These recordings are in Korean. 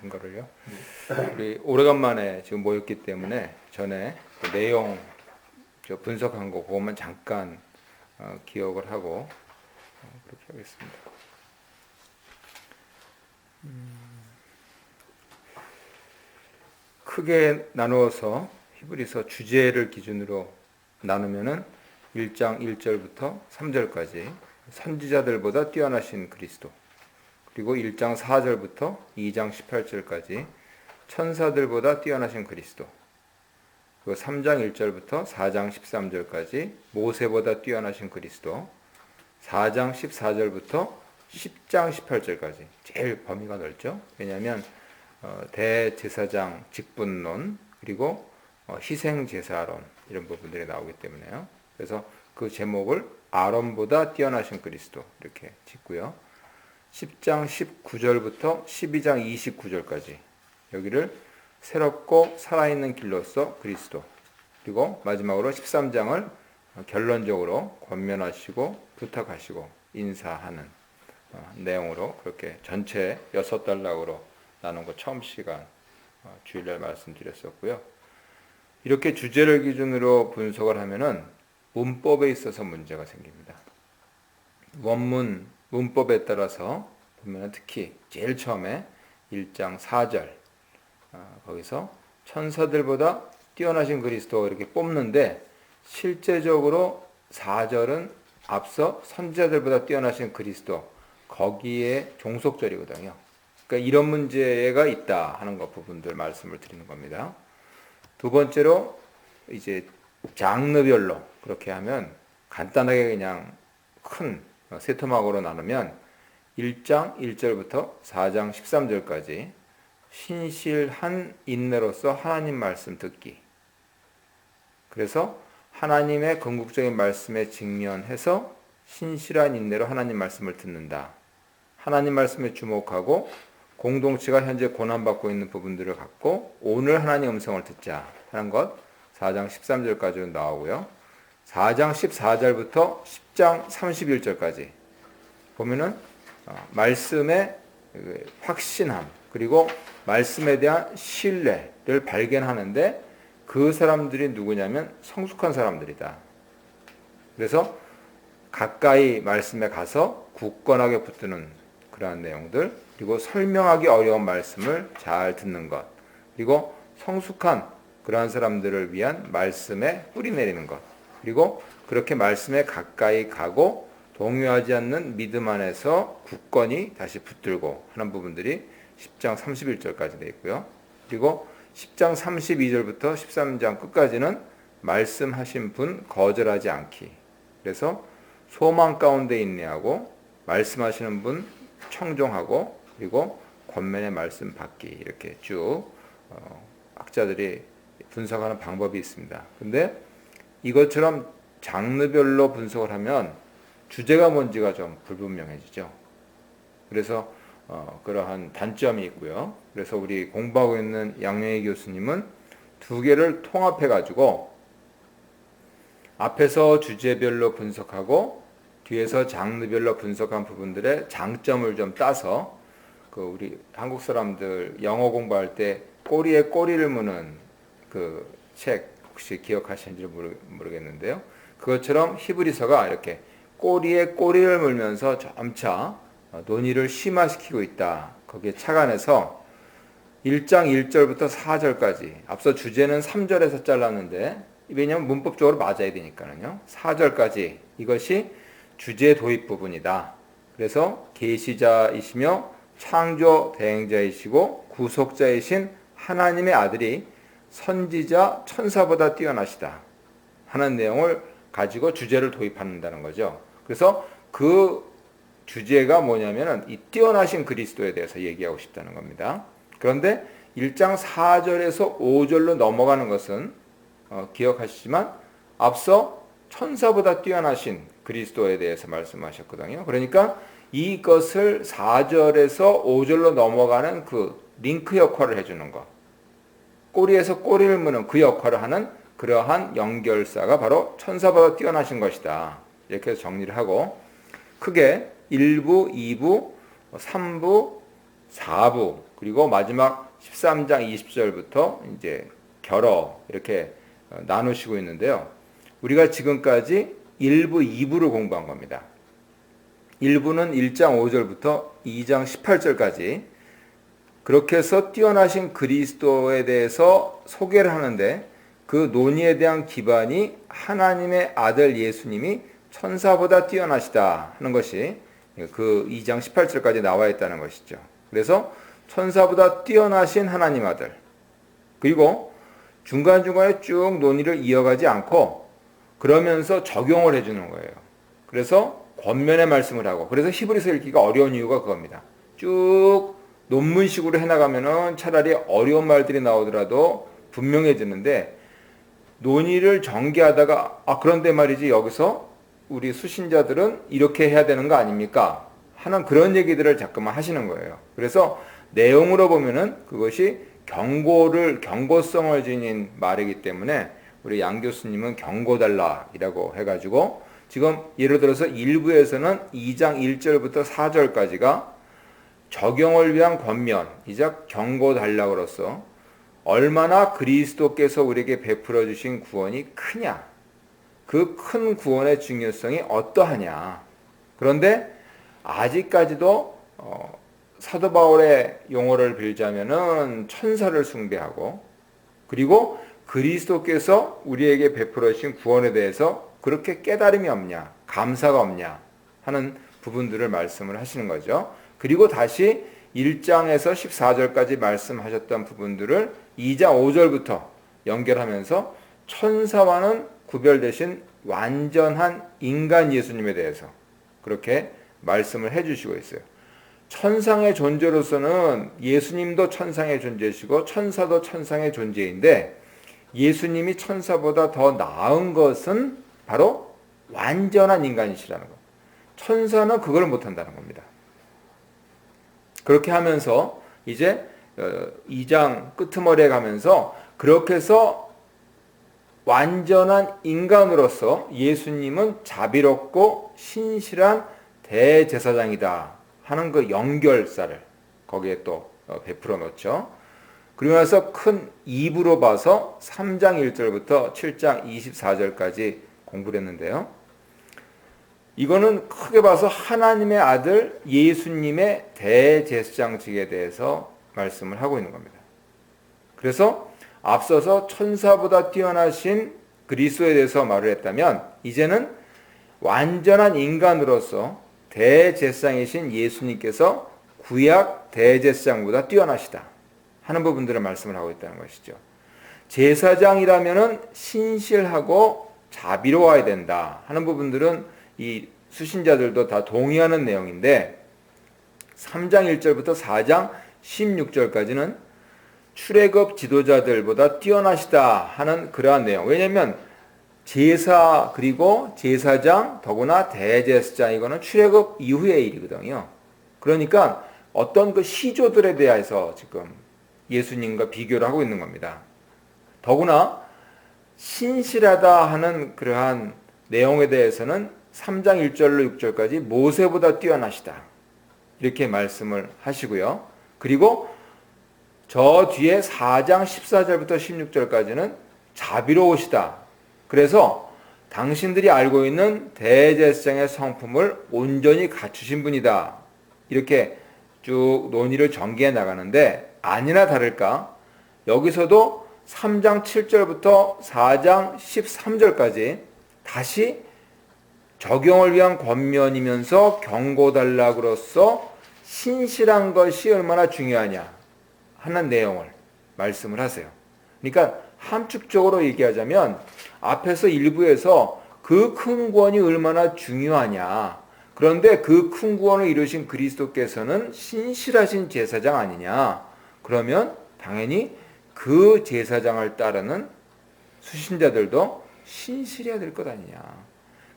된 거를요. 우리 오래간만에 지금 모였기 때문에 전에 그 내용 분석한 거 그것만 잠깐 기억을 하고 그렇게 하겠습니다. 크게 나누어서 히브리서 주제를 기준으로 나누면은 1장 1절부터 3절까지 선지자들보다 뛰어나신 그리스도, 그리고 1장 4절부터 2장 18절까지 천사들보다 뛰어나신 그리스도, 그리고 3장 1절부터 4장 13절까지 모세보다 뛰어나신 그리스도, 4장 14절부터 10장 18절까지 제일 범위가 넓죠. 왜냐하면 대제사장 직분론 그리고 희생제사론 이런 부분들이 나오기 때문에요. 그래서 그 제목을 아론보다 뛰어나신 그리스도 이렇게 짓고요. 10장 19절부터 12장 29절까지 여기를 새롭고 살아있는 길로서 그리스도, 그리고 마지막으로 13장을 결론적으로 권면하시고 부탁하시고 인사하는 내용으로 그렇게 전체 6단락으로 나눈 거 처음 시간 주일날 말씀드렸었고요. 이렇게 주제를 기준으로 분석을 하면은 문법에 있어서 문제가 생깁니다. 원문 문법에 따라서 보면 특히 제일 처음에 1장 4절 거기서 천사들보다 뛰어나신 그리스도 이렇게 뽑는데 실제적으로 4절은 앞서 선지자들보다 뛰어나신 그리스도 거기에 종속절이거든요. 그러니까 이런 문제가 있다 하는 것 부분들 말씀을 드리는 겁니다. 두 번째로 이제 장르별로 그렇게 하면 간단하게 그냥 큰 세 토막으로 나누면 1장 1절부터 4장 13절까지 신실한 인내로서 하나님 말씀 듣기. 그래서 하나님의 궁극적인 말씀에 직면해서 신실한 인내로 하나님 말씀을 듣는다. 하나님 말씀에 주목하고 공동체가 현재 고난받고 있는 부분들을 갖고 오늘 하나님 음성을 듣자 하는 것 4장 13절까지는 나오고요. 4장 14절부터 10장 31절까지 보면은 말씀의 확신함 그리고 말씀에 대한 신뢰를 발견하는데 그 사람들이 누구냐면 성숙한 사람들이다. 그래서 가까이 말씀에 가서 굳건하게 붙드는 그러한 내용들, 그리고 설명하기 어려운 말씀을 잘 듣는 것, 그리고 성숙한 그러한 사람들을 위한 말씀에 뿌리 내리는 것, 그리고 그렇게 말씀에 가까이 가고 동요하지 않는 믿음 안에서 굳건히 다시 붙들고 하는 부분들이 10장 31절까지 되어 있고요. 그리고 10장 32절부터 13장 끝까지는 말씀하신 분 거절하지 않기. 그래서 소망 가운데 인내하고 말씀하시는 분 청종하고 그리고 권면의 말씀 받기 이렇게 쭉 학자들이 분석하는 방법이 있습니다. 근데 이것처럼 장르별로 분석을 하면 주제가 뭔지가 좀 불분명해지죠. 그래서 그러한 단점이 있고요. 그래서 우리 공부하고 있는 양영희 교수님은 두 개를 통합해 가지고 앞에서 주제별로 분석하고 뒤에서 장르별로 분석한 부분들의 장점을 좀 따서 그 우리 한국 사람들 영어 공부할 때 꼬리에 꼬리를 무는 그 책 혹시 기억하시는지 모르겠는데요. 그것처럼 히브리서가 이렇게 꼬리에 꼬리를 물면서 점차 논의를 심화시키고 있다. 거기에 착안해서 1장 1절부터 4절까지 앞서 주제는 3절에서 잘랐는데 왜냐하면 문법적으로 맞아야 되니까요. 4절까지 이것이 주제 도입 부분이다. 그래서 계시자이시며 창조 대행자이시고 구속자이신 하나님의 아들이 선지자 천사보다 뛰어나시다 하는 내용을 가지고 주제를 도입한다는 거죠. 그래서 그 주제가 뭐냐면은 이 뛰어나신 그리스도에 대해서 얘기하고 싶다는 겁니다. 그런데 1장 4절에서 5절로 넘어가는 것은 기억하시지만 앞서 천사보다 뛰어나신 그리스도에 대해서 말씀하셨거든요. 그러니까 이것을 4절에서 5절로 넘어가는 그 링크 역할을 해주는 것, 꼬리에서 꼬리를 무는 그 역할을 하는 그러한 연결사가 바로 천사보다 뛰어나신 것이다. 이렇게 해서 정리를 하고 크게 1부, 2부, 3부, 4부 그리고 마지막 13장 20절부터 이제 결어 이렇게 나누시고 있는데요. 우리가 지금까지 1부, 2부를 공부한 겁니다. 1부는 1장 5절부터 2장 18절까지 그렇게 해서 뛰어나신 그리스도에 대해서 소개를 하는데 그 논의에 대한 기반이 하나님의 아들 예수님이 천사보다 뛰어나시다 하는 것이 그 2장 18절까지 나와 있다는 것이죠. 그래서 천사보다 뛰어나신 하나님 아들, 그리고 중간중간에 쭉 논의를 이어가지 않고 그러면서 적용을 해주는 거예요. 그래서 권면의 말씀을 하고, 그래서 히브리서 읽기가 어려운 이유가 그겁니다. 쭉 논문식으로 해나가면은 차라리 어려운 말들이 나오더라도 분명해지는데, 논의를 전개하다가 그런데 말이지 여기서 우리 수신자들은 이렇게 해야 되는 거 아닙니까? 하는 그런 얘기들을 자꾸만 하시는 거예요. 그래서 내용으로 보면은 그것이 경고성을 지닌 말이기 때문에 우리 양 교수님은 경고달라이라고 해가지고 지금 예를 들어서 1부에서는 2장 1절부터 4절까지가 적용을 위한 권면이자 경고달라로서 얼마나 그리스도께서 우리에게 베풀어 주신 구원이 크냐, 그 큰 구원의 중요성이 어떠하냐. 그런데 아직까지도 사도 바울의 용어를 빌자면은 천사를 숭배하고, 그리고 그리스도께서 우리에게 베풀어 주신 구원에 대해서 그렇게 깨달음이 없냐, 감사가 없냐 하는 부분들을 말씀을 하시는 거죠. 그리고 다시 1장에서 14절까지 말씀하셨던 부분들을 2장 5절부터 연결하면서 천사와는 구별되신 완전한 인간 예수님에 대해서 그렇게 말씀을 해주시고 있어요. 천상의 존재로서는 예수님도 천상의 존재이시고 천사도 천상의 존재인데, 예수님이 천사보다 더 나은 것은 바로 완전한 인간이시라는 것. 천사는 그걸 못한다는 겁니다. 그렇게 하면서 이제 2장 끄트머리에 가면서 그렇게 해서 완전한 인간으로서 예수님은 자비롭고 신실한 대제사장이다 하는 그 연결사를 거기에 또 베풀어 놓죠. 그리고 나서 큰 2부로 봐서 3장 1절부터 7장 24절까지 공부를 했는데요. 이거는 크게 봐서 하나님의 아들 예수님의 대제사장직에 대해서 말씀을 하고 있는 겁니다. 그래서 앞서서 천사보다 뛰어나신 그리스도에 대해서 말을 했다면, 이제는 완전한 인간으로서 대제사장이신 예수님께서 구약 대제사장보다 뛰어나시다 하는 부분들을 말씀을 하고 있다는 것이죠. 제사장이라면은 신실하고 자비로워야 된다 하는 부분들은 이 수신자들도 다 동의하는 내용인데, 3장 1절부터 4장 16절까지는 출애굽 지도자들보다 뛰어나시다 하는 그러한 내용. 왜냐하면 제사 그리고 제사장 더구나 대제사장 이거는 출애굽 이후의 일이거든요. 그러니까 어떤 그 시조들에 대해서 지금 예수님과 비교를 하고 있는 겁니다. 더구나 신실하다 하는 그러한 내용에 대해서는 3장 1절로 6절까지 모세보다 뛰어나시다 이렇게 말씀을 하시고요. 그리고 저 뒤에 4장 14절부터 16절까지는 자비로우시다. 그래서 당신들이 알고 있는 대제사장의 성품을 온전히 갖추신 분이다. 이렇게 쭉 논의를 전개해 나가는데, 아니나 다를까 여기서도 3장 7절부터 4장 13절까지 다시 적용을 위한 권면이면서 경고단락으로서 신실한 것이 얼마나 중요하냐 하는 내용을 말씀을 하세요. 그러니까 함축적으로 얘기하자면 앞에서 일부에서 그 큰 구원이 얼마나 중요하냐, 그런데 그 큰 구원을 이루신 그리스도께서는 신실하신 제사장 아니냐, 그러면 당연히 그 제사장을 따르는 수신자들도 신실해야 될 것 아니냐.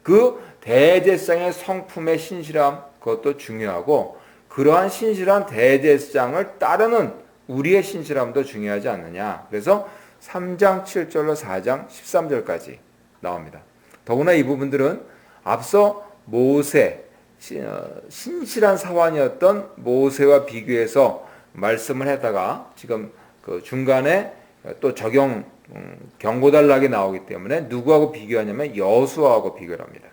그 대제사장의 성품의 신실함, 그것도 중요하고 그러한 신실한 대제사장을 따르는 우리의 신실함도 중요하지 않느냐. 그래서 3장 7절로 4장 13절까지 나옵니다. 더구나 이 부분들은 앞서 모세, 신실한 사환이었던 모세와 비교해서 말씀을 하다가 지금 그 중간에 또 적용 경고단락이 나오기 때문에 누구하고 비교하냐면 여호수아하고 비교를 합니다.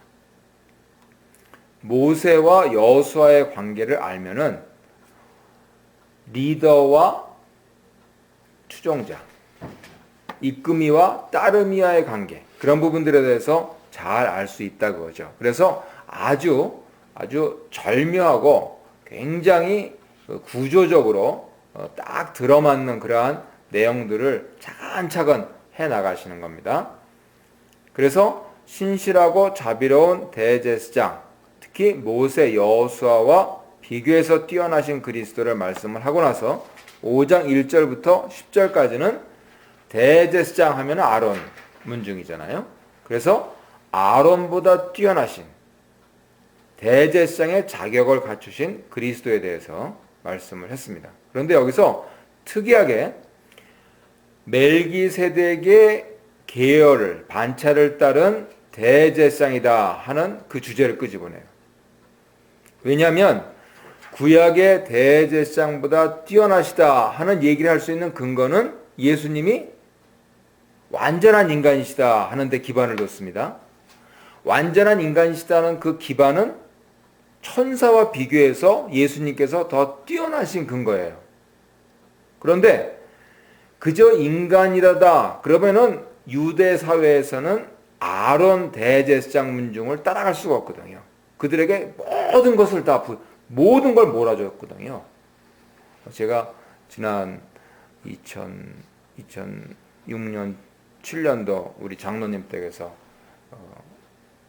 모세와 여호수아의 관계를 알면은 리더와 추종자, 이끄미와 따르미와의 관계, 그런 부분들에 대해서 잘 알 수 있다 그거죠. 그래서 아주 절묘하고 굉장히 구조적으로 딱 들어맞는 그러한 내용들을 차근차근 해 나가시는 겁니다. 그래서 신실하고 자비로운 대제사장, 특히 모세, 여호수아와 비교해서 뛰어나신 그리스도를 말씀을 하고 나서 5장 1절부터 10절까지는 대제사장 하면 아론 문중이잖아요. 그래서 아론보다 뛰어나신 대제사장의 자격을 갖추신 그리스도에 대해서 말씀을 했습니다. 그런데 여기서 특이하게 멜기세덱의 계열을 반차를 따른 대제사장이다 하는 그 주제를 끄집어내요. 왜냐하면 구약의 대제사장보다 뛰어나시다 하는 얘기를 할 수 있는 근거는 예수님이 완전한 인간이시다 하는 데 기반을 뒀습니다. 완전한 인간이시다는 그 기반은 천사와 비교해서 예수님께서 더 뛰어나신 근거예요. 그런데 그저 인간이라다 그러면은 유대 사회에서는 아론 대제사장 문중을 따라갈 수가 없거든요. 그들에게 모든 걸 몰아줬거든요. 제가 지난 2006년 7년도 우리 장로님 댁에서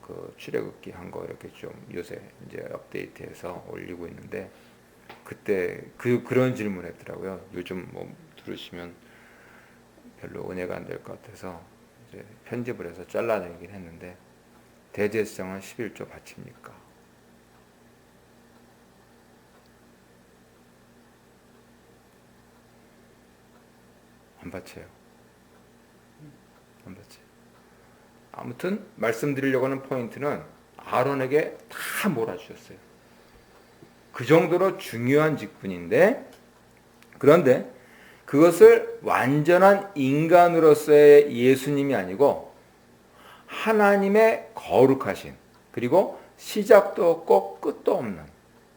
그 출애굽기 한 거 이렇게 좀 요새 이제 업데이트해서 올리고 있는데 그때 그런 질문했더라고요. 요즘 뭐 들으시면 별로 은혜가 안 될 것 같아서 이제 편집을 해서 잘라내긴 했는데 대제사장은 11조 바칩니까? 안 바쳐요. 안 바쳐요. 아무튼 말씀드리려고 하는 포인트는 아론에게 다 몰아주셨어요. 그 정도로 중요한 직분인데 그런데 그것을 완전한 인간으로서의 예수님이 아니고 하나님의 거룩하신 그리고 시작도 없고 끝도 없는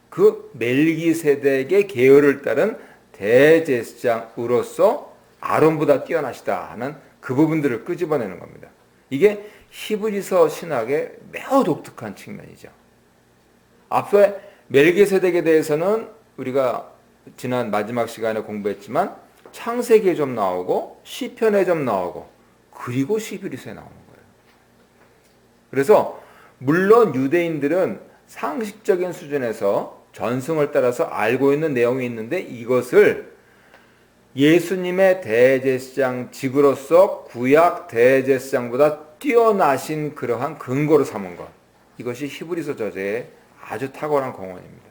그 멜기세덱의 계열을 따른 대제사장으로서 아론보다 뛰어나시다 하는 그 부분들을 끄집어내는 겁니다. 이게 히브리서 신학의 매우 독특한 측면이죠. 앞서 멜기세덱에 대해서는 우리가 지난 마지막 시간에 공부했지만 창세기에 좀 나오고 시편에 좀 나오고 그리고 히브리서에 나오는 거예요. 그래서 물론 유대인들은 상식적인 수준에서 전승을 따라서 알고 있는 내용이 있는데 이것을 예수님의 대제사장 직으로서 구약 대제사장보다 뛰어나신 그러한 근거로 삼은 것. 이것이 히브리서 저자의 아주 탁월한 공헌입니다.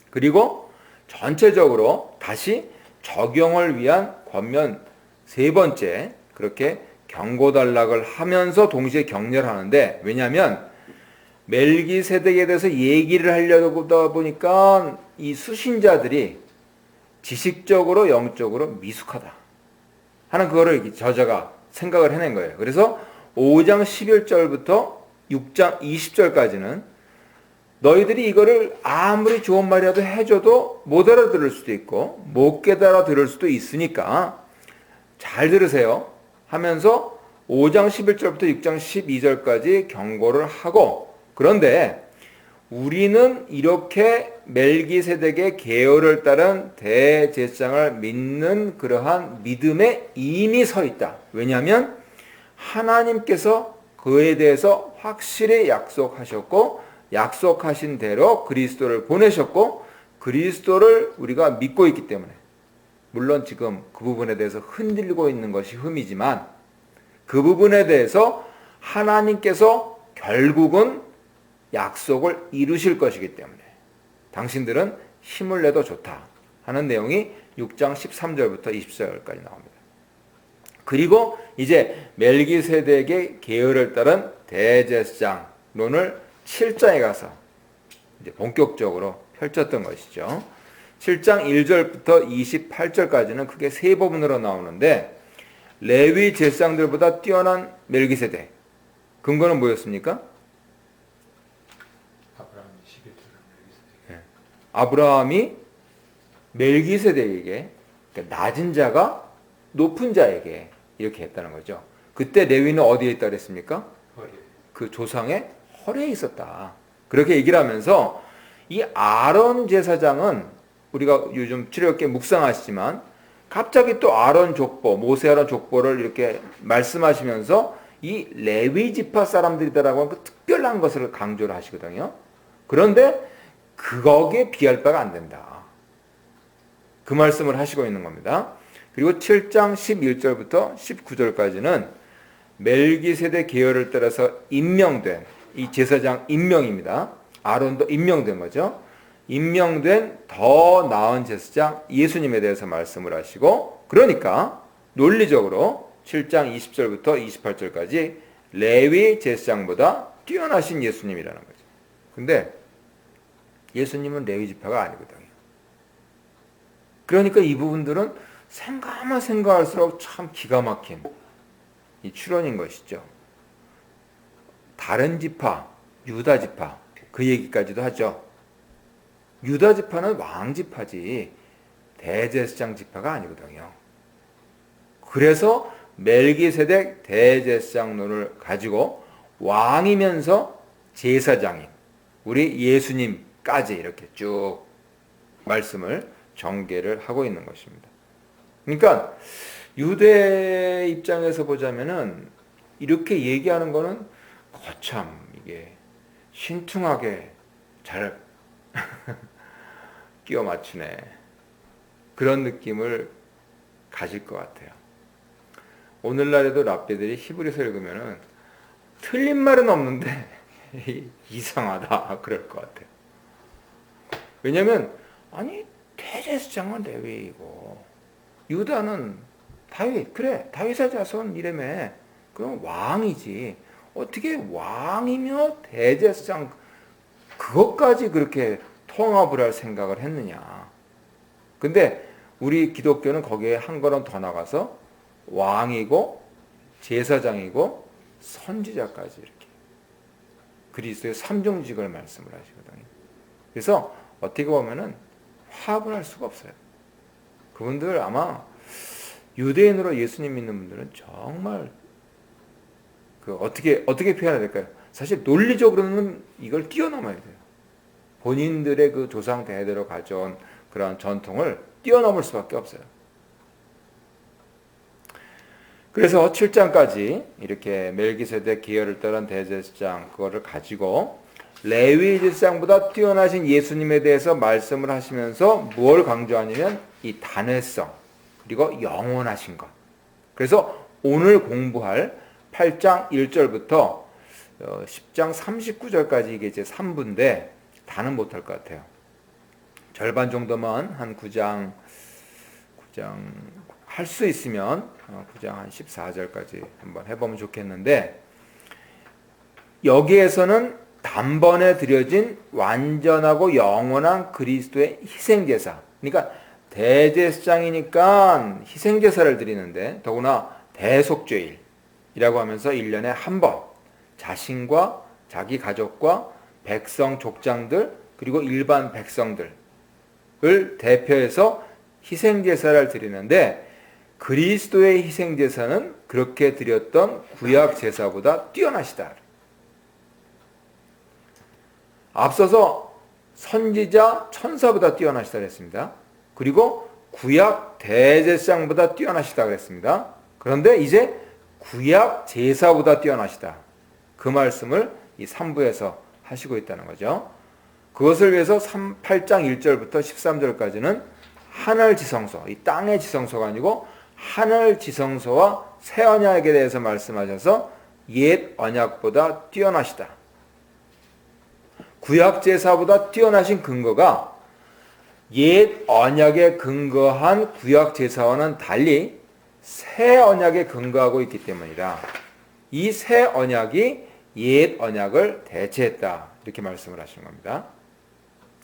그리고 전체적으로 다시 적용을 위한 권면 세 번째 그렇게 경고단락을 하면서 동시에 격려를 하는데 왜냐하면 멜기세덱에 대해서 얘기를 하려다 보니까 이 수신자들이 지식적으로 영적으로 미숙하다 하는 그거를 저자가 생각을 해낸 거예요. 그래서 5장 11절부터 6장 20절까지는 너희들이 이거를 아무리 좋은 말이라도 해줘도 못 알아들을 수도 있고 못 깨달아 들을 수도 있으니까 잘 들으세요 하면서 5장 11절부터 6장 12절까지 경고를 하고 그런데 우리는 이렇게 멜기세덱의 계열을 따른 대제사장을 믿는 그러한 믿음에 이미 서 있다. 왜냐하면 하나님께서 그에 대해서 확실히 약속하셨고 약속하신 대로 그리스도를 보내셨고 그리스도를 우리가 믿고 있기 때문에 물론 지금 그 부분에 대해서 흔들리고 있는 것이 흠이지만 그 부분에 대해서 하나님께서 결국은 약속을 이루실 것이기 때문에 당신들은 힘을 내도 좋다 하는 내용이 6장 13절부터 20절까지 나옵니다. 그리고 이제 멜기세덱의 계열을 따른 대제사장론을 7장에 가서 이제 본격적으로 펼쳤던 것이죠. 7장 1절부터 28절까지는 크게 세 부분으로 나오는데 레위 제사장들보다 뛰어난 멜기세덱. 근거는 뭐였습니까? 아브라함이 멜기세덱에게, 그러니까 낮은 자가 높은 자에게 이렇게 했다는 거죠. 그때 레위는 어디에 있다 그랬습니까? 그 조상의 허리에 있었다. 그렇게 얘기를 하면서 이 아론 제사장은 우리가 요즘 출애굽기 묵상하시지만 갑자기 또 아론 족보, 모세 아론 족보를 이렇게 말씀하시면서 이 레위 지파 사람들이다라고 하는 그 특별한 것을 강조를 하시거든요. 그런데 거기에 비할 바가 안 된다. 그 말씀을 하시고 있는 겁니다. 그리고 7장 11절부터 19절까지는 멜기세덱 계열을 따라서 임명된 이 제사장 임명입니다. 아론도 임명된 거죠. 임명된 더 나은 제사장 예수님에 대해서 말씀을 하시고, 그러니까 논리적으로 7장 20절부터 28절까지 레위 제사장보다 뛰어나신 예수님이라는 거죠. 근데 예수님은 레위 지파가 아니거든요. 그러니까 이 부분들은 생각하면 생각할수록 참 기가 막힌 이 추론인 것이죠. 다른 지파, 유다 지파, 그 얘기까지도 하죠. 유다 지파는 왕 지파지 대제사장 지파가 아니거든요. 그래서 멜기세덱 대제사장론을 가지고 왕이면서 제사장인 우리 예수님까지 이렇게 쭉 말씀을 전개를 하고 있는 것입니다. 그러니까 유대 입장에서 보자면은 이렇게 얘기하는 거는 거참 이게 신통하게 잘 끼워 맞추네. 그런 느낌을 가질 것 같아요. 오늘날에도 랍비들이 히브리서 읽으면은 틀린 말은 없는데 이상하다 그럴 것 같아요. 왜냐면 아니 대제사장은 레위이고 유다는 다윗, 그래 다윗의 자손 이래매 그럼 왕이지 어떻게 왕이며 대제사장 그것까지 그렇게 통합을 할 생각을 했느냐. 근데 우리 기독교는 거기에 한 걸음 더 나가서 왕이고 제사장이고 선지자까지 이렇게 그리스도의 삼종직을 말씀을 하시거든요. 그래서 어떻게 보면은 화합을 할 수가 없어요. 그분들 아마 유대인으로 예수님 믿는 분들은 정말 어떻게 표현해야 될까요? 사실 논리적으로는 이걸 뛰어넘어야 돼요. 본인들의 그 조상 대대로 가져온 그런 전통을 뛰어넘을 수밖에 없어요. 그래서 7장까지 이렇게 멜기세덱 계열을 따른 대제사장 그거를 가지고 레위 제사장보다 뛰어나신 예수님에 대해서 말씀을 하시면서 뭘 강조하냐면 이 단회성 그리고 영원하신 것. 그래서 오늘 공부할 8장 1절부터 10장 39절까지 이게 이제 3부인데 다는 못할 것 같아요. 절반 정도만 한 9장 할 수 있으면 9장 한 14절까지 한번 해보면 좋겠는데 여기에서는 단번에 드려진 완전하고 영원한 그리스도의 희생제사. 그러니까 대제사장이니까 희생제사를 드리는데 더구나 대속죄일이라고 하면서 1년에 한 번 자신과 자기 가족과 백성 족장들 그리고 일반 백성들을 대표해서 희생제사를 드리는데 그리스도의 희생제사는 그렇게 드렸던 구약제사보다 뛰어나시다. 앞서서 선지자 천사보다 뛰어나시다 그랬습니다. 그리고 구약 대제사장보다 뛰어나시다 그랬습니다. 그런데 이제 구약 제사보다 뛰어나시다. 그 말씀을 이 3부에서 하시고 있다는 거죠. 그것을 위해서 8장 1절부터 13절까지는 하늘 지성소, 이 땅의 지성소가 아니고 하늘 지성소와 새 언약에 대해서 말씀하셔서 옛 언약보다 뛰어나시다. 구약 제사보다 뛰어나신 근거가 옛 언약에 근거한 구약 제사와는 달리 새 언약에 근거하고 있기 때문이다. 이 새 언약이 옛 언약을 대체했다. 이렇게 말씀을 하신 겁니다.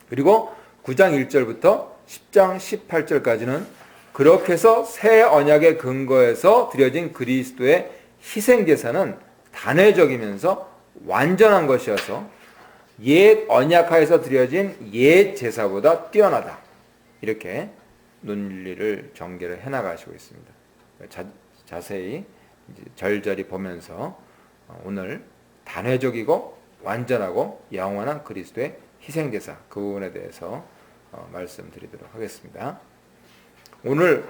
그리고 9장 1절부터 10장 18절까지는 그렇게 해서 새 언약의 근거에서 드려진 그리스도의 희생제사는 단회적이면서 완전한 것이어서 옛 언약하에서 드려진 옛 제사보다 뛰어나다. 이렇게 논리를 전개를 해나가시고 있습니다. 자세히 절절히 보면서 오늘 단회적이고 완전하고 영원한 그리스도의 희생제사 그 부분에 대해서 말씀드리도록 하겠습니다. 오늘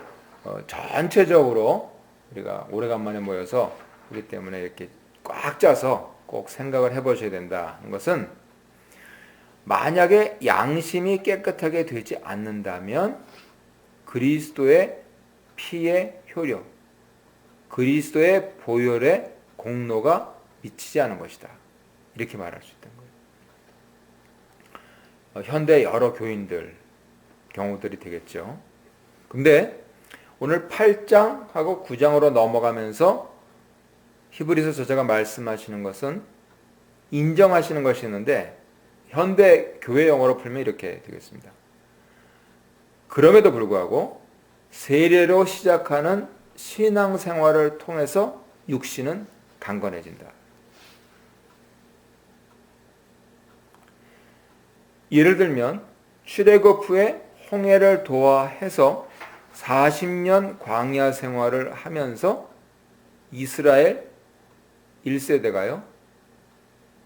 전체적으로 우리가 오래간만에 모여서 그렇기 때문에 이렇게 꽉 짜서 꼭 생각을 해보셔야 된다는 것은 만약에 양심이 깨끗하게 되지 않는다면 그리스도의 피의 효력, 그리스도의 보혈의 공로가 미치지 않은 것이다. 이렇게 말할 수 있다는 거예요. 현대 여러 교인들 경우들이 되겠죠. 근데 오늘 8장하고 9장으로 넘어가면서 히브리서 저자가 말씀하시는 것은 인정하시는 것이 있는데 현대 교회 용어로 풀면 이렇게 되겠습니다. 그럼에도 불구하고 세례로 시작하는 신앙생활을 통해서 육신은 강건해진다. 예를 들면 출애굽 후에 홍해를 도하해서 40년 광야 생활을 하면서 이스라엘 1세대가요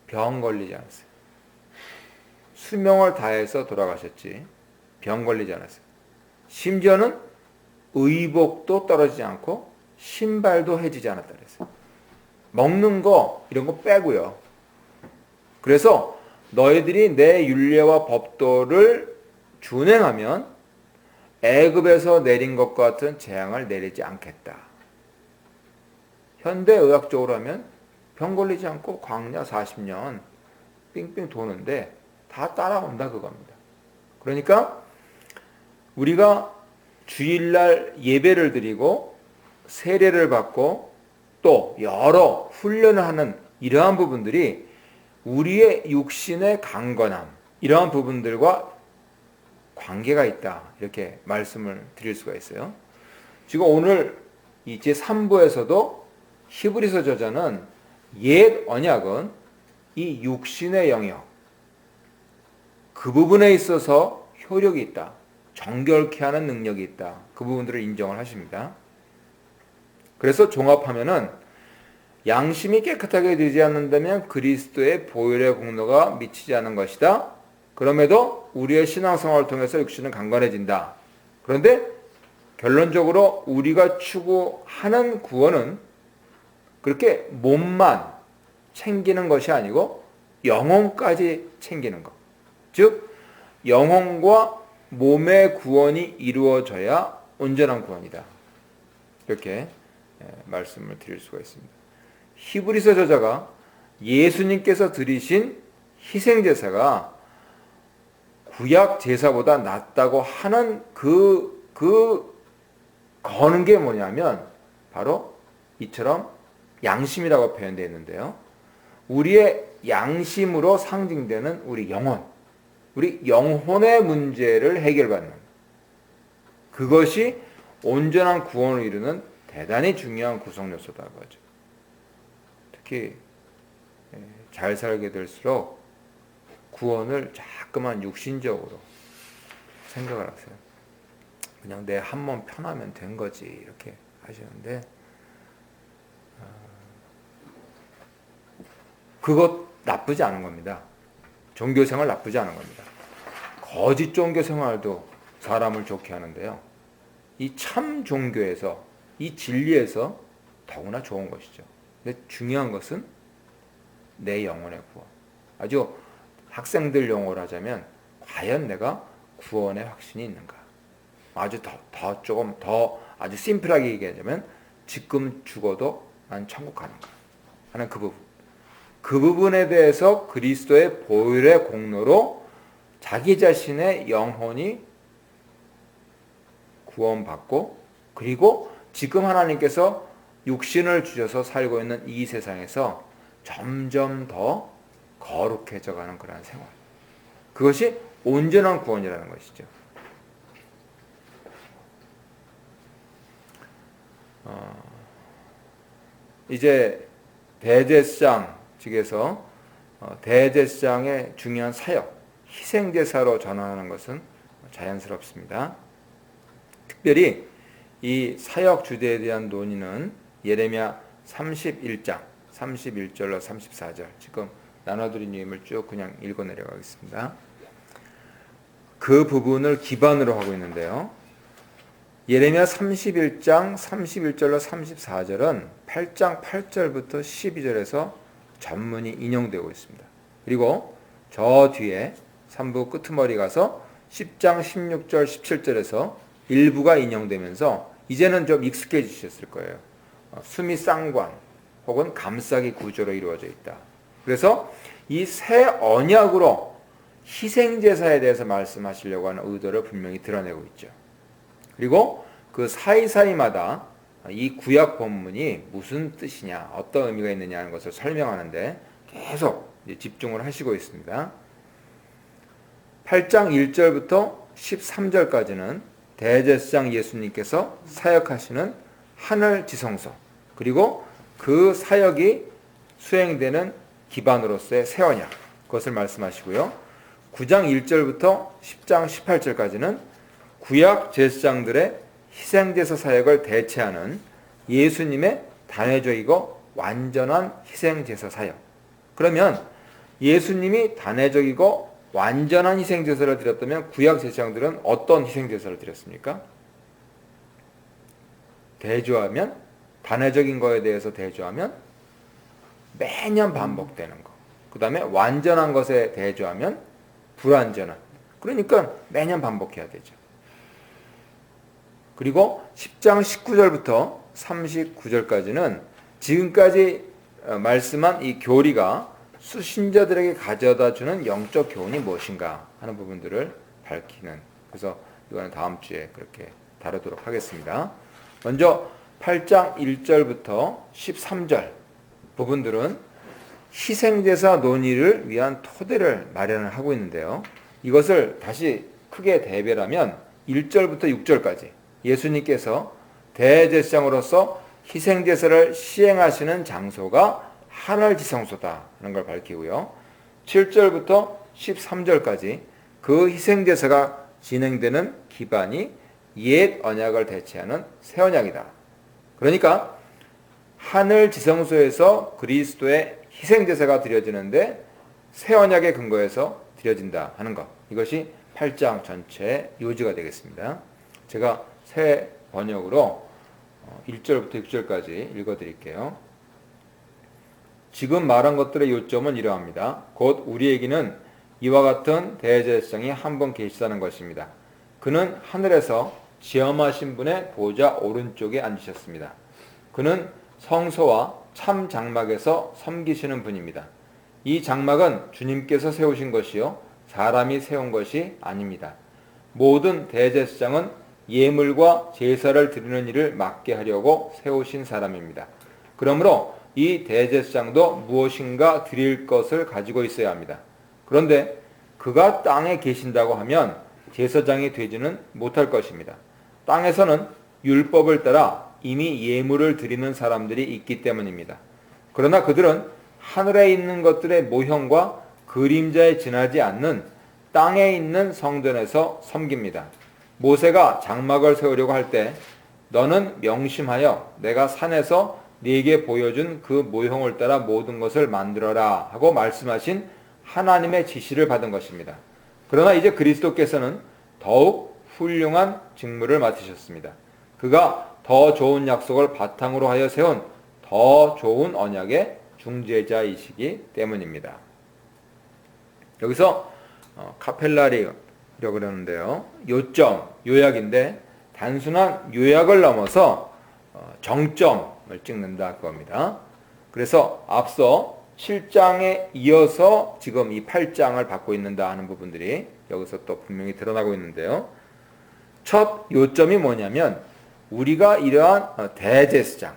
병 걸리지 않았어요. 수명을 다해서 돌아가셨지 병 걸리지 않았어요. 심지어는 의복도 떨어지지 않고 신발도 해지지 않았다 그랬어요. 먹는 거 이런 거 빼고요. 그래서 너희들이 내 율례와 법도를 준행하면 애굽에서 내린 것과 같은 재앙을 내리지 않겠다. 현대의학적으로 하면 병 걸리지 않고 광야 40년 삥삥 도는데 다 따라온다 그겁니다. 그러니까 우리가 주일날 예배를 드리고 세례를 받고 또 여러 훈련을 하는 이러한 부분들이 우리의 육신의 강건함 이러한 부분들과 관계가 있다. 이렇게 말씀을 드릴 수가 있어요. 지금 오늘 이 제3부에서도 히브리서 저자는 옛 언약은 이 육신의 영역 그 부분에 있어서 효력이 있다. 정결케 하는 능력이 있다. 그 부분들을 인정을 하십니다. 그래서 종합하면은 양심이 깨끗하게 되지 않는다면 그리스도의 보혈의 공로가 미치지 않은 것이다. 그럼에도 우리의 신앙생활을 통해서 육신은 강건해진다. 그런데 결론적으로 우리가 추구하는 구원은 그렇게 몸만 챙기는 것이 아니고 영혼까지 챙기는 것. 즉 영혼과 몸의 구원이 이루어져야 온전한 구원이다. 이렇게 말씀을 드릴 수가 있습니다. 히브리서 저자가 예수님께서 드리신 희생제사가 구약 제사보다 낫다고 하는 거는 게 뭐냐면 바로 이처럼 양심이라고 표현되어 있는데요. 우리의 양심으로 상징되는 우리 영혼, 우리 영혼의 문제를 해결받는 그것이 온전한 구원을 이루는 대단히 중요한 구성 요소다고 하죠. 특히 잘 살게 될수록 구원을 자꾸만 육신적으로 생각을 하세요. 그냥 내 한 몸 편하면 된 거지 이렇게 하시는데 그것 나쁘지 않은 겁니다. 종교생활 나쁘지 않은 겁니다. 거짓 종교생활도 사람을 좋게 하는데요. 이 참 종교에서 이 진리에서 더구나 좋은 것이죠. 근데 중요한 것은 내 영혼의 구원. 아주 학생들 용어로 하자면 과연 내가 구원의 확신이 있는가? 아주 조금 더 아주 심플하게 얘기하자면 지금 죽어도 난 천국 가는가 하는 그 부분. 그 부분에 대해서 그리스도의 보혈의 공로로 자기 자신의 영혼이 구원받고 그리고 지금 하나님께서 육신을 주셔서 살고 있는 이 세상에서 점점 더 거룩해져 가는 그러한 생활. 그것이 온전한 구원이라는 것이죠. 이제 대제사장 측에서 대제사장의 중요한 사역, 희생제사로 전환하는 것은 자연스럽습니다. 특별히 이 사역 주제에 대한 논의는 예레미야 31장 31절로 34절, 지금 나눠드린 유임을 쭉 그냥 읽어 내려가겠습니다. 그 부분을 기반으로 하고 있는데요. 예레미야 31장 31절로 34절은 8장 8절부터 12절에서 전문이 인용되고 있습니다. 그리고 저 뒤에 3부 끄트머리 가서 10장 16절 17절에서 일부가 인용되면서 이제는 좀 익숙해지셨을 거예요. 수미 쌍관 혹은 감싸기 구조로 이루어져 있다. 그래서 이 새 언약으로 희생제사에 대해서 말씀하시려고 하는 의도를 분명히 드러내고 있죠. 그리고 그 사이사이마다 이 구약 본문이 무슨 뜻이냐, 어떤 의미가 있느냐 하는 것을 설명하는데 계속 집중을 하시고 있습니다. 8장 1절부터 13절까지는 대제사장 예수님께서 사역하시는 하늘 지성소, 그리고 그 사역이 수행되는 기반으로서의 새 언약, 그것을 말씀하시고요. 9장 1절부터 10장 18절까지는 구약 제사장들의 희생제사 사역을 대체하는 예수님의 단회적이고 완전한 희생제사 사역. 그러면 예수님이 단회적이고 완전한 희생제사를 드렸다면 구약 제사장들은 어떤 희생제사를 드렸습니까? 대조하면, 단회적인 거에 대해서 대조하면 매년 반복되는 거. 그 다음에 완전한 것에 대조하면 불완전한. 그러니까 매년 반복해야 되죠. 그리고 10장 19절부터 39절까지는 지금까지 말씀한 이 교리가 수신자들에게 가져다 주는 영적 교훈이 무엇인가 하는 부분들을 밝히는, 그래서 이거는 다음 주에 그렇게 다루도록 하겠습니다. 먼저 8장 1절부터 13절 부분들은 희생제사 논의를 위한 토대를 마련을 하고 있는데요. 이것을 다시 크게 대별하면 1절부터 6절까지 예수님께서 대제사장으로서 희생제사를 시행하시는 장소가 하늘지성소다 하는 걸 밝히고요. 7절부터 13절까지 그 희생제사가 진행되는 기반이 옛 언약을 대체하는 새 언약이다. 그러니까 하늘지성소에서 그리스도의 희생제사가 드려지는데 새 언약의 근거에서 드려진다 하는 것, 이것이 8장 전체의 요지가 되겠습니다. 제가 새 번역으로 1절부터 6절까지 읽어드릴게요. 지금 말한 것들의 요점은 이러합니다. 곧 우리에게는 이와 같은 대제사장이 한 분 계시다는 것입니다. 그는 하늘에서 지엄하신 분의 보좌 오른쪽에 앉으셨습니다. 그는 성소와 참 장막에서 섬기시는 분입니다. 이 장막은 주님께서 세우신 것이요 사람이 세운 것이 아닙니다. 모든 대제사장은 예물과 제사를 드리는 일을 맡게 하려고 세우신 사람입니다. 그러므로 이 대제사장도 무엇인가 드릴 것을 가지고 있어야 합니다. 그런데 그가 땅에 계신다고 하면 제사장이 되지는 못할 것입니다. 땅에서는 율법을 따라 이미 예물을 드리는 사람들이 있기 때문입니다. 그러나 그들은 하늘에 있는 것들의 모형과 그림자에 지나지 않는 땅에 있는 성전에서 섬깁니다. 모세가 장막을 세우려고 할 때 너는 명심하여 내가 산에서 네게 보여준 그 모형을 따라 모든 것을 만들어라 하고 말씀하신 하나님의 지시를 받은 것입니다. 그러나 이제 그리스도께서는 더욱 훌륭한 직무를 맡으셨습니다. 그가 더 좋은 약속을 바탕으로 하여 세운 더 좋은 언약의 중재자이시기 때문입니다. 여기서 카펠라리라고 그러는데요. 요점, 요약인데 단순한 요약을 넘어서 정점을 찍는다 그겁니다. 그래서 앞서 7장에 이어서 지금 이 8장을 받고 있는다 하는 부분들이 여기서 또 분명히 드러나고 있는데요. 첫 요점이 뭐냐면 우리가 이러한 대제사장,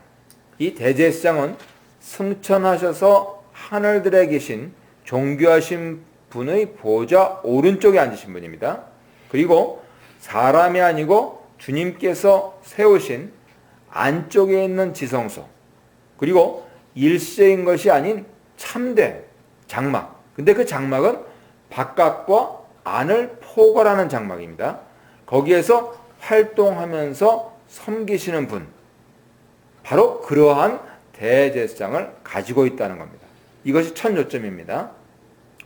이 대제사장은 승천하셔서 하늘들에 계신 존귀하신 분의 보좌 오른쪽에 앉으신 분입니다. 그리고 사람이 아니고 주님께서 세우신 안쪽에 있는 지성소, 그리고 일시적인 것이 아닌 참된 장막. 근데 그 장막은 바깥과 안을 포괄하는 장막입니다. 거기에서 활동하면서 섬기시는 분, 바로 그러한 대제사장을 가지고 있다는 겁니다. 이것이 첫 요점입니다.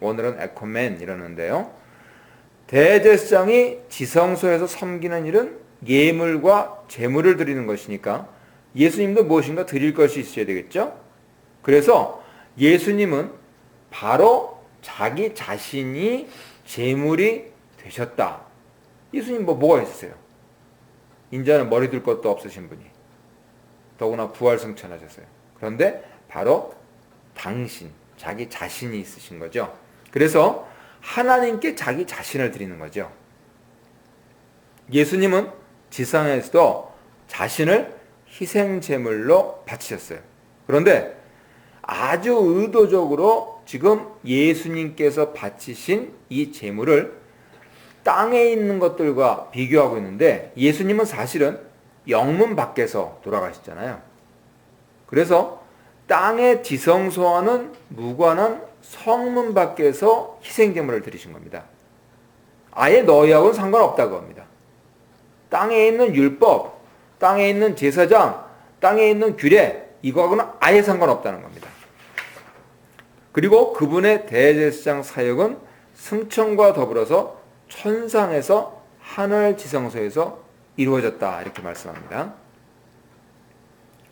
오늘은 에코멘 이러는데요. 대제사장이 지성소에서 섬기는 일은 예물과 제물을 드리는 것이니까 예수님도 무엇인가 드릴 것이 있어야 되겠죠? 그래서 예수님은 바로 자기 자신이 제물이 되셨다. 예수님 뭐가 있으세요? 인자는 머리 둘 것도 없으신 분이. 더구나 부활승천하셨어요. 그런데 바로 당신, 자기 자신이 있으신 거죠. 그래서 하나님께 자기 자신을 드리는 거죠. 예수님은 지상에서도 자신을 희생제물로 바치셨어요. 그런데 아주 의도적으로 지금 예수님께서 바치신 이 제물을 땅에 있는 것들과 비교하고 있는데, 예수님은 사실은 영문 밖에서 돌아가셨잖아요. 그래서 땅의 지성소와는 무관한 성문 밖에서 희생제물을 드리신 겁니다. 아예 너희하고는 상관없다고 합니다. 땅에 있는 율법, 땅에 있는 제사장, 땅에 있는 규례, 이거하고는 아예 상관없다는 겁니다. 그리고 그분의 대제사장 사역은 승천과 더불어서 천상에서 하늘 지성소에서 이루어졌다, 이렇게 말씀합니다.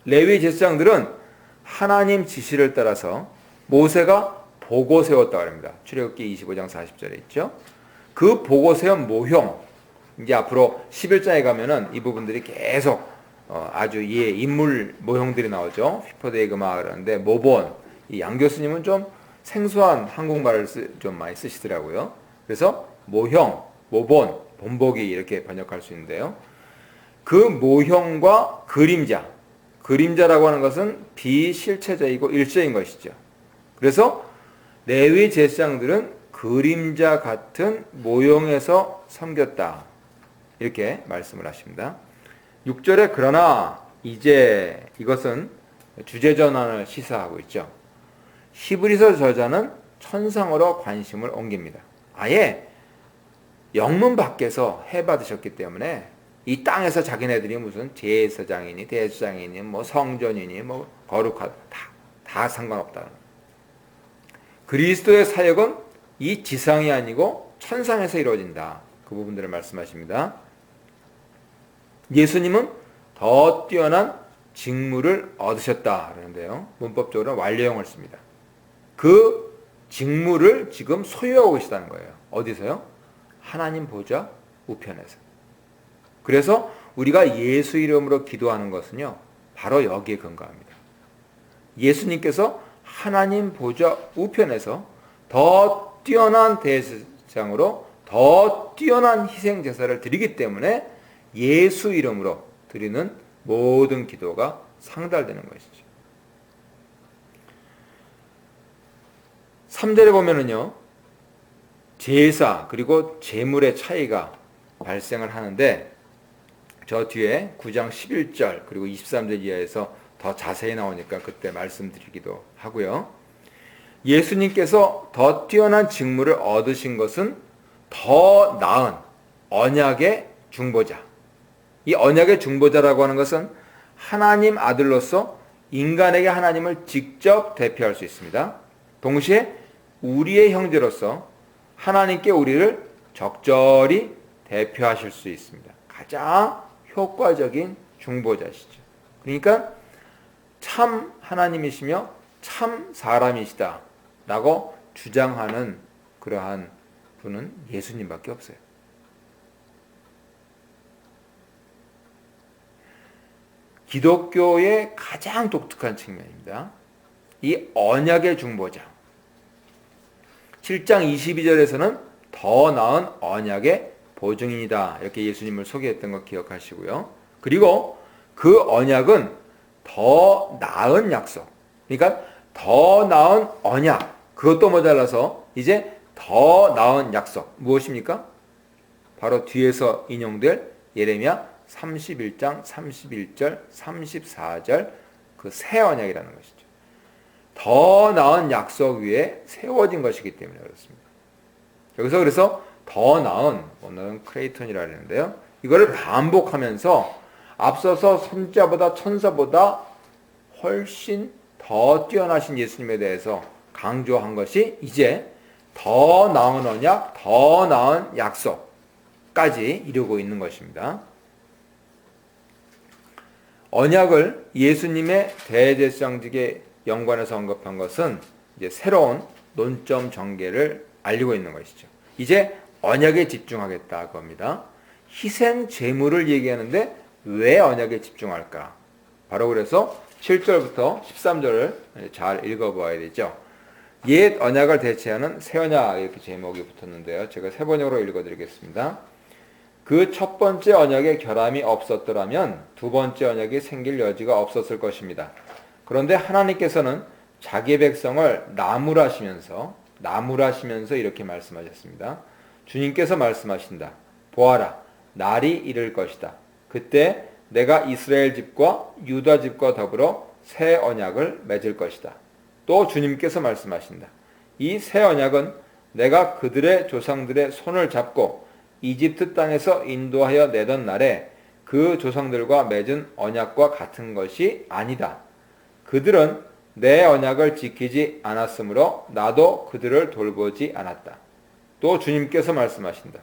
레위 제사장들은 하나님 지시를 따라서 모세가 보고 세웠다고 합니다. 출애굽기 25장 40절에 있죠. 그 보고 세운 모형, 이제 앞으로 11장에 가면은 이 부분들이 계속 아주 인물 모형들이 나오죠. 휘퍼데이그마 그러는데 모본, 이 양 교수님은 좀 생소한 한국말을 좀 많이 쓰시더라고요. 그래서 모형, 모본, 본보기 이렇게 번역할 수 있는데요. 그 모형과 그림자라고 하는 것은 비실체적이고 일체인 것이죠. 그래서 레위 제사장들은 그림자 같은 모형에서 섬겼다, 이렇게 말씀을 하십니다. 6절에 그러나 이제, 이것은 주제전환을 시사하고 있죠. 히브리서 저자는 천상으로 관심을 옮깁니다. 아예 영문 밖에서 해받으셨기 때문에 이 땅에서 자기네들이 무슨 제사장이니 대제사장이니 뭐 성전이니 뭐 거룩하다, 다 상관없다. 그리스도의 사역은 이 지상이 아니고 천상에서 이루어진다. 그 부분들을 말씀하십니다. 예수님은 더 뛰어난 직무를 얻으셨다 그러는데요. 문법적으로는 완료형을 씁니다. 그 직무를 지금 소유하고 계시다는 거예요. 어디서요? 하나님 보좌 우편에서. 그래서 우리가 예수 이름으로 기도하는 것은요, 바로 여기에 근거합니다. 예수님께서 하나님 보좌 우편에서 더 뛰어난 대제사장으로 더 뛰어난 희생 제사를 드리기 때문에 예수 이름으로 드리는 모든 기도가 상달되는 것이죠. 3절에 보면은요, 제사 그리고 제물의 차이가 발생을 하는데, 저 뒤에 9장 11절 그리고 23절 이하에서 더 자세히 나오니까 그때 말씀드리기도 하고요. 예수님께서 더 뛰어난 직무를 얻으신 것은 더 나은 언약의 중보자. 이 언약의 중보자라고 하는 것은 하나님 아들로서 인간에게 하나님을 직접 대표할 수 있습니다. 동시에 우리의 형제로서 하나님께 우리를 적절히 대표하실 수 있습니다. 가장 효과적인 중보자시죠. 그러니까 참 하나님이시며 참 사람이시다 라고 주장하는 그러한 분은 예수님밖에 없어요. 기독교의 가장 독특한 측면입니다. 이 언약의 중보자. 7장 22절에서는 더 나은 언약의 보증인이다, 이렇게 예수님을 소개했던 거 기억하시고요. 그리고 그 언약은 더 나은 약속, 그러니까 더 나은 언약, 그것도 모자라서 이제 더 나은 약속, 무엇입니까? 바로 뒤에서 인용될 예레미야 31장 31절 34절 그 새 언약이라는 것이죠. 더 나은 약속 위에 세워진 것이기 때문에 그렇습니다. 여기서 그래서 더 나은, 오늘은 크레이톤이라 하는데요. 이거를 반복하면서 앞서서 선자보다 천사보다 훨씬 더 뛰어나신 예수님에 대해서 강조한 것이 이제 더 나은 언약, 더 나은 약속까지 이루고 있는 것입니다. 언약을 예수님의 대제사장직에 연관해서 언급한 것은 이제 새로운 논점 전개를 알리고 있는 것이죠. 이제 언약에 집중하겠다 겁니다. 희생 제물을 얘기하는데 왜 언약에 집중할까? 바로 그래서 7절부터 13절을 잘 읽어봐야 되죠. 옛 언약을 대체하는 새 언약 이렇게 제목이 붙었는데요. 제가 세 번역으로 읽어드리겠습니다. 그 첫 번째 언약에 결함이 없었더라면 두 번째 언약이 생길 여지가 없었을 것입니다. 그런데 하나님께서는 자기 백성을 나무라시면서 이렇게 말씀하셨습니다. 주님께서 말씀하신다. 보아라, 날이 이를 것이다. 그때 내가 이스라엘 집과 유다 집과 더불어 새 언약을 맺을 것이다. 또 주님께서 말씀하신다. 이 새 언약은 내가 그들의 조상들의 손을 잡고 이집트 땅에서 인도하여 내던 날에 그 조상들과 맺은 언약과 같은 것이 아니다. 그들은 내 언약을 지키지 않았으므로 나도 그들을 돌보지 않았다. 또 주님께서 말씀하신다.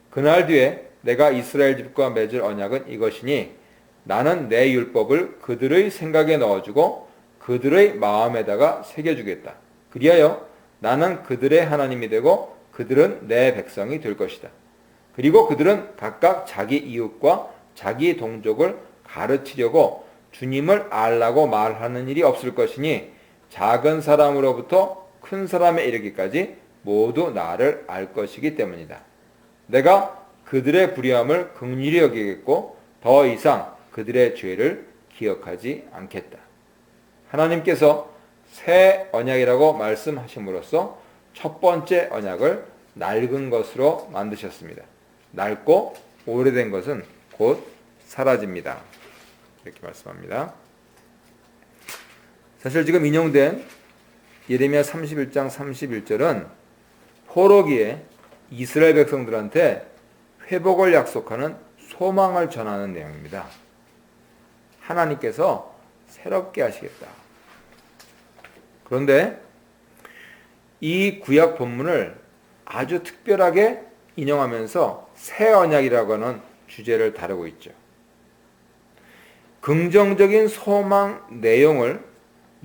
그날 뒤에 내가 이스라엘 집과 맺을 언약은 이것이니 나는 내 율법을 그들의 생각에 넣어주고 그들의 마음에다가 새겨주겠다. 그리하여 나는 그들의 하나님이 되고 그들은 내 백성이 될 것이다. 그리고 그들은 각각 자기 이웃과 자기 동족을 가르치려고 주님을 알라고 말하는 일이 없을 것이니 작은 사람으로부터 큰 사람에 이르기까지 모두 나를 알 것이기 때문이다. 내가 그들의 불의함을 긍휼히 여기겠고 더 이상 그들의 죄를 기억하지 않겠다. 하나님께서 새 언약이라고 말씀하심으로써 첫 번째 언약을 낡은 것으로 만드셨습니다. 낡고 오래된 것은 곧 사라집니다. 이렇게 말씀합니다. 사실 지금 인용된 예레미야 31장 31절은 포로기에 이스라엘 백성들한테 회복을 약속하는 소망을 전하는 내용입니다. 하나님께서 새롭게 하시겠다. 그런데 이 구약 본문을 아주 특별하게 인용하면서 새 언약이라고 하는 주제를 다루고 있죠. 긍정적인 소망 내용을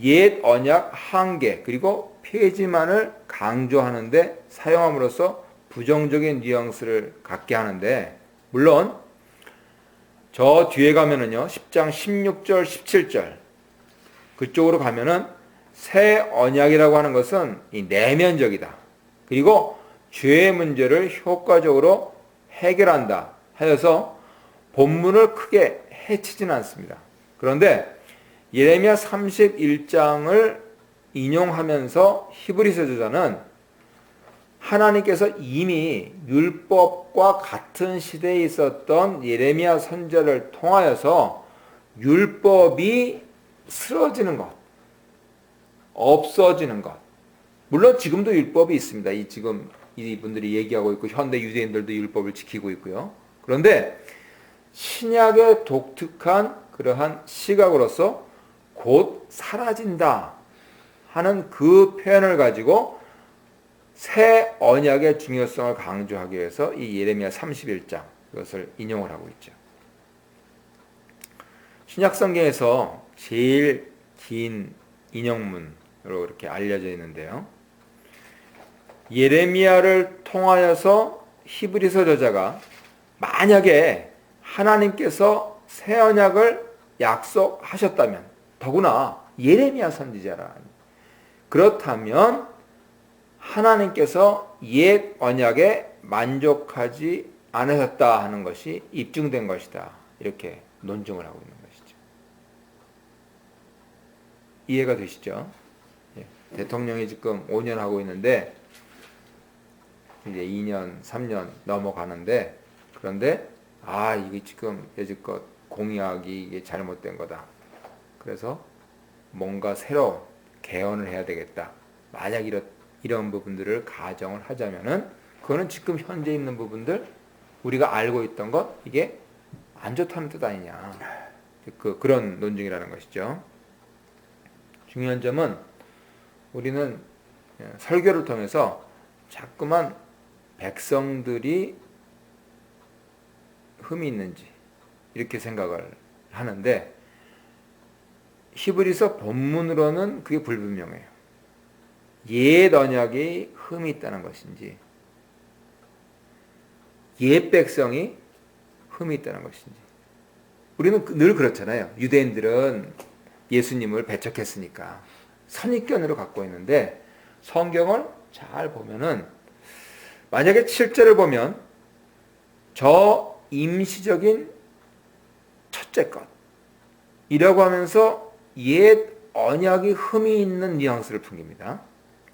옛 언약 한계 그리고 폐지만을 강조하는데 사용함으로써 부정적인 뉘앙스를 갖게 하는데, 물론 저 뒤에 가면은요 10장 16절 17절 그쪽으로 가면은 새 언약이라고 하는 것은 이 내면적이다. 그리고 죄의 문제를 효과적으로 해결한다 하여서 본문을 크게 해치지는 않습니다. 그런데 예레미야 31장을 인용하면서 히브리서 저자는 하나님께서 이미 율법과 같은 시대에 있었던 예레미야 선지자를 통하여서 율법이 쓰러지는 것, 없어지는 것. 물론 지금도 율법이 있습니다. 지금 이분들이 얘기하고 있고 현대 유대인들도 율법을 지키고 있고요. 그런데 신약의 독특한 그러한 시각으로서 곧 사라진다 하는 그 표현을 가지고 새 언약의 중요성을 강조하기 위해서 이 예레미야 31장 이것을 인용을 하고 있죠. 신약성경에서 제일 긴 인용문으로 이렇게 알려져 있는데요. 예레미야를 통하여서 히브리서 저자가 만약에 하나님께서 새 언약을 약속하셨다면, 더구나 예레미야 선지자라, 그렇다면 하나님께서 옛 언약에 만족하지 않으셨다 하는 것이 입증된 것이다. 이렇게 논증을 하고 있는 것이죠. 이해가 되시죠? 예. 대통령이 지금 5년 하고 있는데 이제 2년, 3년 넘어가는데, 그런데 아, 이게 지금 여지껏 공약이 이게 잘못된 거다. 그래서 뭔가 새로 개헌을 해야 되겠다. 만약 이런 부분들을 가정을 하자면은 그거는 지금 현재 있는 부분들 우리가 알고 있던 것 이게 안 좋다는 뜻 아니냐. 그런 논증이라는 것이죠. 중요한 점은 우리는 설교를 통해서 자꾸만 백성들이 흠이 있는지 이렇게 생각을 하는데 히브리서 본문으로는 그게 불분명해요. 옛 언약에 흠이 있다는 것인지 옛 백성이 흠이 있다는 것인지. 우리는 늘 그렇잖아요. 유대인들은 예수님을 배척했으니까 선입견으로 갖고 있는데 성경을 잘 보면은 만약에 7절을 보면 저 임시적인 첫째 것이라고 하면서 옛 언약이 흠이 있는 뉘앙스를 풍깁니다.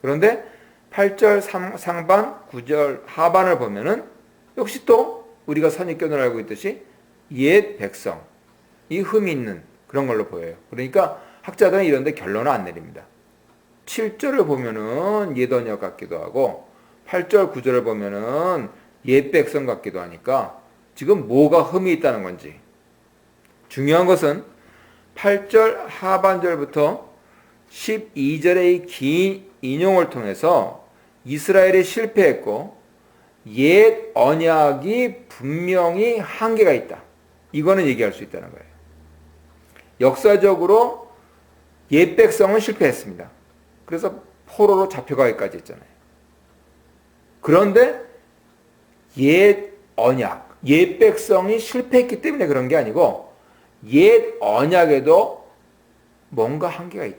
그런데 8절 상반, 9절 하반을 보면은 역시 또 우리가 선입견을 알고 있듯이 옛 백성, 이 흠이 있는 그런 걸로 보여요. 그러니까 학자들은 이런 데 결론을 안 내립니다. 7절을 보면은 옛 언약 같기도 하고 8절, 9절을 보면은 옛 백성 같기도 하니까 지금 뭐가 흠이 있다는 건지. 중요한 것은 8절 하반절부터 12절의 긴 인용을 통해서 이스라엘이 실패했고 옛 언약이 분명히 한계가 있다. 이거는 얘기할 수 있다는 거예요. 역사적으로 옛 백성은 실패했습니다. 그래서 포로로 잡혀가기까지 했잖아요. 그런데 옛 언약, 옛 백성이 실패했기 때문에 그런 게 아니고 옛 언약에도 뭔가 한계가 있다.